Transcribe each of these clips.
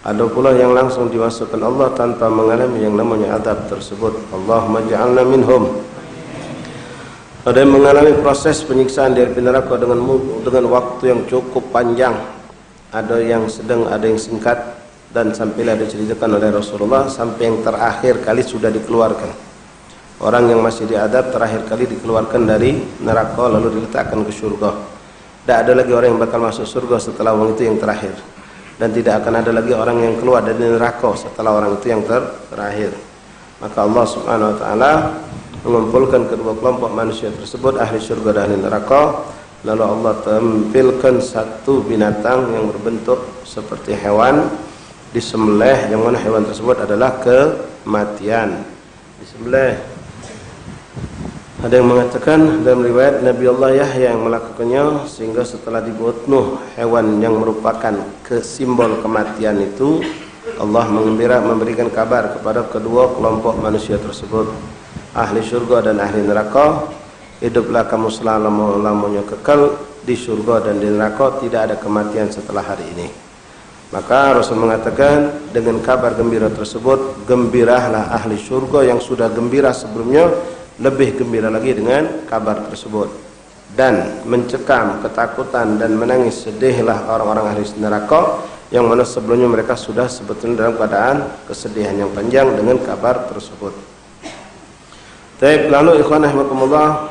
Ada pula yang langsung dimasukkan Allah tanpa mengalami yang namanya azab tersebut. Allahumma ja'alna minhum. Ada yang mengalami proses penyiksaan di api neraka dengan waktu yang cukup panjang. Ada yang sedang, ada yang singkat, dan sampailah diceritakan oleh Rasulullah sampai yang terakhir kali sudah dikeluarkan. Orang yang masih diadab terakhir kali dikeluarkan dari neraka lalu diletakkan ke surga. Tidak ada lagi orang yang bakal masuk surga setelah orang itu yang terakhir. Dan tidak akan ada lagi orang yang keluar dari neraka setelah orang itu yang terakhir. Maka Allah Subhanahu wa taala mengumpulkan kedua kelompok manusia tersebut, ahli surga dan ahli neraka. Lalu Allah tampilkan satu binatang yang berbentuk seperti hewan, disembelih, yang mana hewan tersebut adalah kematian. Disembelih. Ada yang mengatakan dalam riwayat Nabi Allah Yahya yang melakukannya, sehingga setelah dibunuh hewan yang merupakan simbol kematian itu, Allah memberikan kabar kepada kedua kelompok manusia tersebut, ahli surga dan ahli neraka, hiduplah kamu selama-lamanya kekal di surga dan di neraka, tidak ada kematian setelah hari ini. Maka Rasul mengatakan dengan kabar gembira tersebut, gembiralah ahli surga yang sudah gembira sebelumnya, lebih gembira lagi dengan kabar tersebut. Dan mencekam ketakutan dan menangis sedihlah orang-orang ahli neraka yang mana sebelumnya mereka sudah sebetulnya dalam keadaan kesedihan yang panjang dengan kabar tersebut. Lalu ikhwan rahimakumullah,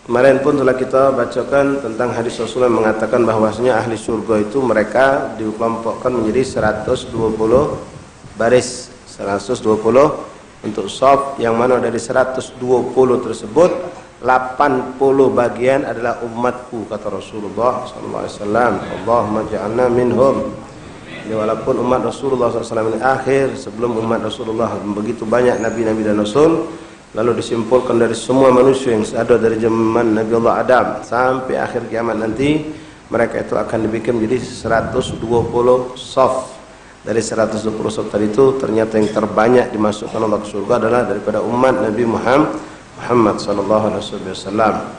kemarin pun telah kita bacakan tentang hadis Rasulullah yang mengatakan bahwasanya ahli surga itu mereka dikelompokkan menjadi 120 baris, 120 untuk shaf, yang mana dari 120 tersebut 80 bagian adalah umatku, kata Rasulullah SAW. Allahumma ja'alna minhum. Jadi walaupun umat Rasulullah SAW ini akhir, sebelum umat Rasulullah begitu banyak nabi-nabi dan rasul, lalu disimpulkan dari semua manusia yang ada dari zaman Nabi Allah Adam sampai akhir kiamat nanti, mereka itu akan dibikin menjadi 120 shaf. Dari 120 shaf tadi itu ternyata yang terbanyak dimasukkan Allah ke surga adalah daripada umat Nabi Muhammad sallallahu alaihi wasallam.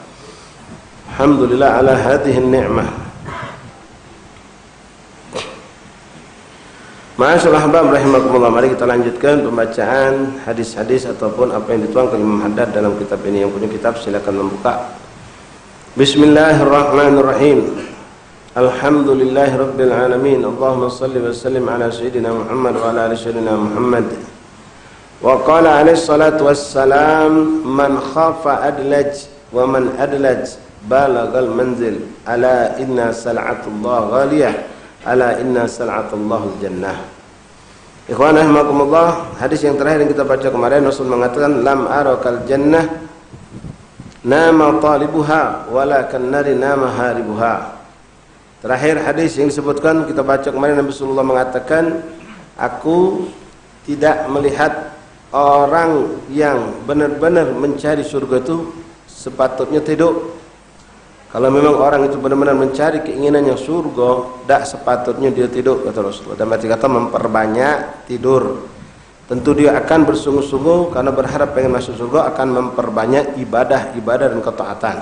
Alhamdulillah ala hadhihi ni'mah. Ma'asyiral ahbab rahimakumullah, mari kita lanjutkan pembacaan hadis-hadis ataupun apa yang dituangkan Imam Haddad dalam kitab ini. Yang punya kitab silakan membuka. Bismillahirrahmanirrahim. Alhamdulillahi rabbil alamin. Allahumma salli wa sallim ala sayyidina Muhammad wa ala ali sayyidina Muhammad. Wa qala alaihi salatu wassalam, man khafa adlaj wa man adlaj balagal manzil, ala inna sal'atullah ghaliyah, ala inna sal'atullah jannah. Ikhwan rahimakumullah, hadis yang terakhir yang kita baca kemarin, Rasul mengatakan lam arakal jannah nama talibuha walakan nari nama haribuha. Terakhir hadis yang disebutkan kita baca kemarin, Nabi Sallallahu mengatakan, aku tidak melihat orang yang benar-benar mencari surga itu sepatutnya tidur. Kalau memang orang itu benar-benar mencari keinginannya surga, tidak sepatutnya dia tidur, kata Rasulullah. Dan berarti kata memperbanyak tidur. Tentu dia akan bersungguh-sungguh karena berharap pengen masuk surga, akan memperbanyak ibadah dan ketaatan.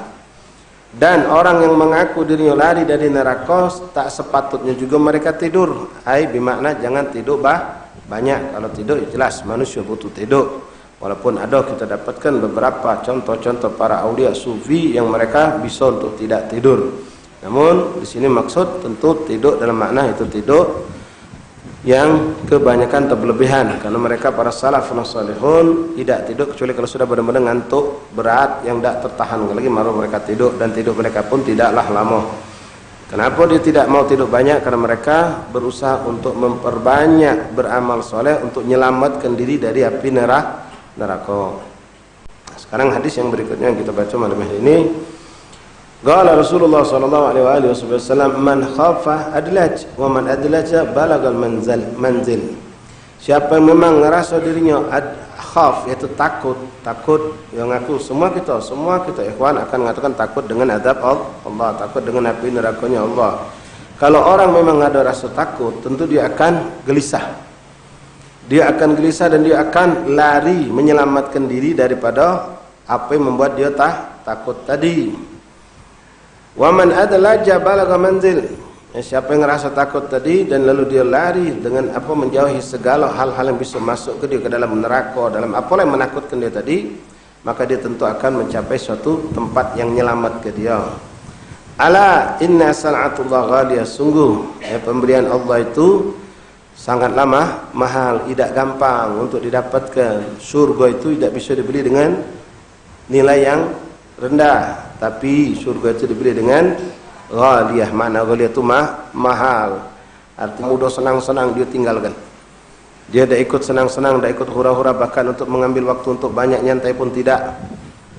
Dan orang yang mengaku dirinya lari dari neraka, tak sepatutnya juga mereka tidur. Hai bermakna jangan tidur banyak. Kalau tidur jelas manusia butuh tidur. Walaupun ada kita dapatkan beberapa contoh-contoh para aulia sufi yang mereka bisa untuk tidak tidur. Namun di sini maksud tentu tidur dalam makna itu tidur yang kebanyakan terberlebihan, karena mereka para salafun salihun tidak tidur kecuali kalau sudah benar-benar ngantuk berat yang tidak tertahan lagi baru mereka tidur, dan tidur mereka pun tidaklah lama. Kenapa dia tidak mau tidur banyak? Karena mereka berusaha untuk memperbanyak beramal soleh untuk menyelamatkan diri dari api neraka. Sekarang hadis yang berikutnya yang kita baca malam hari ini. Qala Rasulullah sallallahu alaihi wasallam, man khafa adlaj wa man adlaja balagal manzil. Siapa yang memang ngerasa dirinya khaf, yaitu takut yang aku semua kita ikhwan akan mengatakan takut dengan azab Allah, takut dengan api nerakanya Allah. Kalau orang memang ada rasa takut, tentu dia akan gelisah. Dia akan gelisah dan dia akan lari menyelamatkan diri daripada apa yang membuat dia takut tadi. Wa man adlaja balagha manzil. Siapa yang ngerasa takut tadi dan lalu dia lari dengan apa menjauhi segala hal-hal yang bisa masuk ke dia ke dalam neraka, dalam apa yang menakutkan dia tadi, maka dia tentu akan mencapai suatu tempat yang menyelamat ke dia. Ala inna san'atullah ghaliyah, sungguh pemberian Allah itu sangatlah mahal, tidak gampang untuk didapatkan. Surga itu tidak bisa dibeli dengan nilai yang rendah, tapi surga itu dibeli dengan ghaliyah. Mana ghaliyah itu mahal. Artinya mudah senang-senang dia tinggalkan. Dia dah ikut senang-senang, dah ikut hura-hura, bahkan untuk mengambil waktu untuk banyak nyantai pun tidak.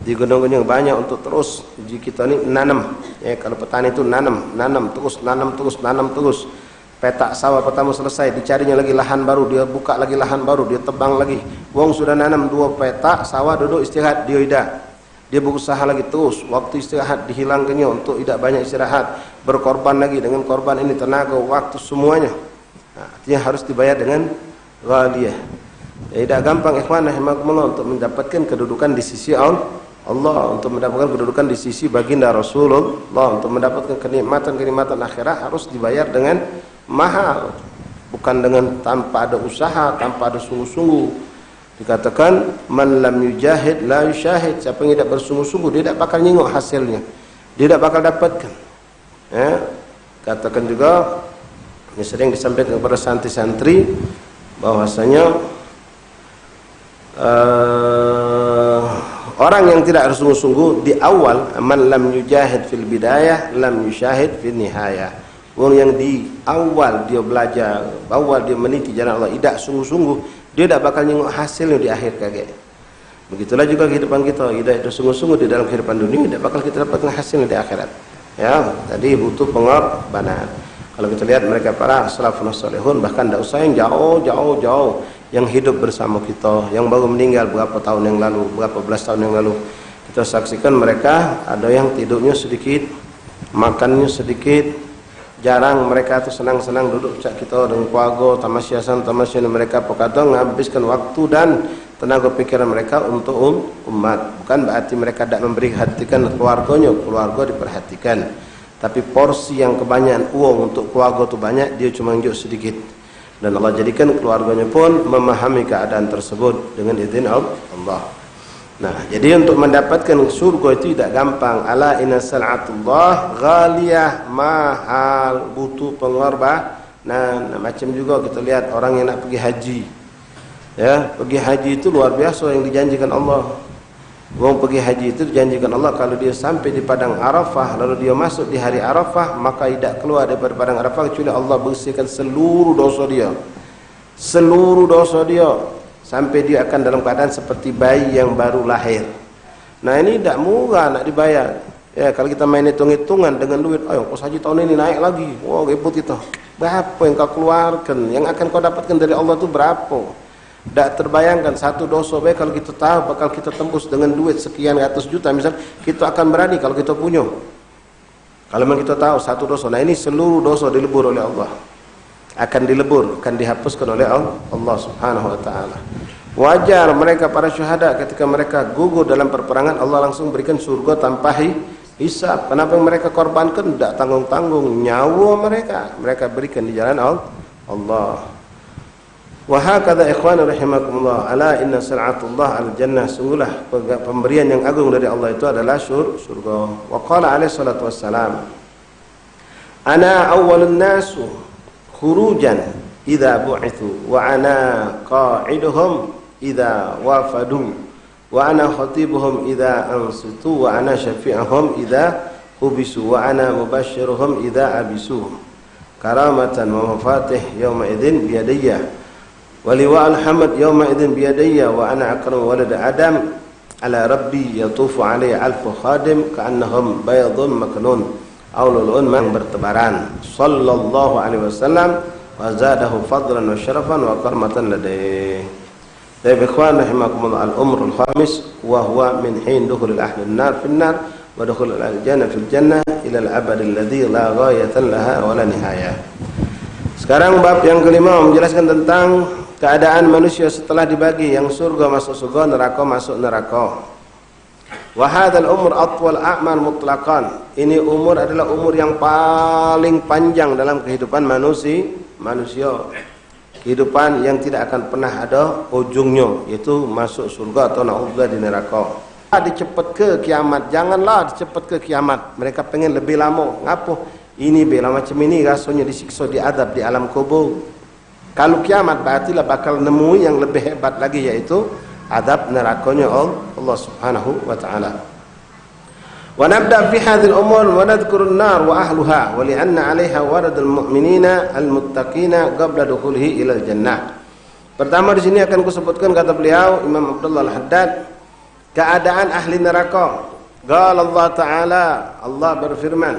Di gunung-gunung banyak untuk terus. Jadi kita ni nanam. Kalau petani itu nanam terus. Petak sawah pertama selesai, dicarinya lagi lahan baru, dia buka lagi lahan baru, dia tebang lagi. Wong sudah nanam 2 petak sawah, duduk istirahat, dia tidak. Dia berusaha lagi terus, waktu istirahat dihilangkannya untuk tidak banyak istirahat, berkorban lagi dengan korban ini tenaga, waktu semuanya. Artinya harus dibayar dengan ghaliyah. Tidak gampang ikhwan rahimakumullah untuk mendapatkan kedudukan di sisi Allah, untuk mendapatkan kedudukan di sisi baginda Rasulullah, untuk mendapatkan kenikmatan akhirat harus dibayar dengan mahal, bukan dengan tanpa ada usaha, tanpa ada sungguh-sungguh. Dikatakan man lam yujahid la yushahid, siapa yang tidak bersungguh-sungguh dia tidak bakal nengok hasilnya, dia tidak bakal dapatkan. Katakan juga yang sering disampaikan kepada santri-santri bahwasanya orang yang tidak bersungguh-sungguh di awal, man lam yujahid fil bidayah lam yushahid fil nihayah. Orang yang di awal dia belajar, awal dia meniti jalan Allah, tidak sungguh-sungguh, dia tidak bakal nengok hasilnya di akhir kaget. Begitulah juga kehidupan kita, tidak itu sungguh-sungguh di dalam kehidupan dunia, tidak bakal kita dapatkan hasilnya di akhirat. Ya, tadi butuh pengorbanan. Kalau kita lihat mereka para salafun salihun, bahkan tidak usah yang jauh, yang hidup bersama kita, yang baru meninggal berapa tahun yang lalu, berapa belas tahun yang lalu, kita saksikan mereka ada yang tidurnya sedikit, makannya sedikit, jarang mereka itu senang-senang duduk cak kita dengan keluarga, tamasyasan mereka kadang menghabiskan waktu dan tenaga pikiran mereka untuk umat. Bukan berarti mereka tidak memperhatikan keluarganya, keluarga diperhatikan, tapi porsi yang kebanyakan uang untuk keluarga itu banyak, dia cuma unjuk sedikit. Dan Allah jadikan keluarganya pun memahami keadaan tersebut dengan izin Allah. Nah, jadi untuk mendapatkan surga itu tidak gampang. Ala inna sal'atullah ghaliyah, mahal, butuh pengorbanan. Nah, macam juga kita lihat orang yang nak pergi haji. Ya, pergi haji itu luar biasa yang dijanjikan Allah. Orang pergi haji itu dijanjikan Allah kalau dia sampai di padang Arafah, lalu dia masuk di hari Arafah, maka tidak keluar daripada padang Arafah kecuali Allah bersihkan seluruh dosa dia. Seluruh dosa dia, sampai dia akan dalam keadaan seperti bayi yang baru lahir. Nah, ini tidak murah nak dibayar. Ya, kalau kita main hitung-hitungan dengan duit, ayo kos haji tahun ini naik lagi. Wah, repot kita. Berapa yang kau keluarkan? Yang akan kau dapatkan dari Allah itu berapa? Tak terbayangkan satu dosa baik kalau kita tahu bakal kita tembus dengan duit sekian ratus juta misal, kita akan berani kalau kita punya. Kalau memang kita tahu satu dosa, nah ini seluruh dosa dilebur oleh Allah, akan dilebur, akan dihapuskan oleh Allah Subhanahu wa taala. Wajar mereka para syuhada ketika mereka gugur dalam perperangan, Allah langsung berikan surga tanpa hisab. Kenapa mereka korbankan? Tidak tanggung-tanggung nyawa mereka berikan di jalan Allah. Wa hakadha ikhwan rahimakumullah, ala inna sal'atullah al-jannah, sungguhlah pemberian yang agung dari Allah itu adalah surga. Wa qala alaihi salatu wassalam, ana awwalun nasu khurujan idza bu'ithu wa ana qa'iduhum idza wafadu wa ana khatibuhum idza ansitu wa ana syafi'uhum idza hubisu wa ana mubasysyiruhum idza abisu karamatan wa mafatih yawma idzin biyadayya waliwa al-hamd yawma idzin biyadayya wa ana akramu walad adam ala rabbi yatufu alayya alfu khadim ka'annahum baydun maknun aw lulun man bertebaran sallallahu alaihi wasallam wa zadahu fadlan wa syarafan wa karmatan ladayhi. Baik ikhwan rahimakumullah, al-umr al-khamis wa huwa min hin dukhul ahli an-nar fi an-nar wa dukhul al-jannah fi al-jannah ila al-abad alladhi la ghayatan laha wa la nihayah. Sekarang bab yang kelima menjelaskan tentang keadaan manusia setelah dibagi, yang surga masuk surga, neraka masuk neraka. Wa hadzal umur atwal a'mal mutlaqan. Ini umur adalah umur yang paling panjang dalam kehidupan manusia. Kehidupan yang tidak akan pernah ada ujungnya, yaitu masuk surga atau na'udzubillah di neraka. Dicepat ke kiamat, janganlah dicepat ke kiamat. Mereka pengen lebih lama. Ngapa? Ini bila macam ini rasanya disiksa, diadab di alam kubur. Kalau kiamat berarti bakal nemu yang lebih hebat lagi, yaitu adab nerakanya Allah Subhanahu wa taala. Wa nabda fi hadhihi al-umur wa nadhkuru an-nar wa ahliha wa li'anna 'alayha warad al-mu'minina al-muttaqina qabla dukhulihi ila al-jannah. Pertama di sini akan kusebutkan kata beliau Imam Abdullah Al-Haddad, keadaan ahli neraka. Qala Allah taala, Allah berfirman,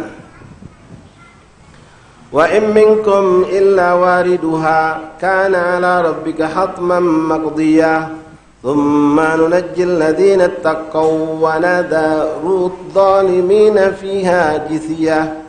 wa in minkum illa wariduha kana 'ala rabbika hatman maqdiyya thumma nunajjil ladzina ittaqaw wa nadharu adh-dhalimina fiha jithiya.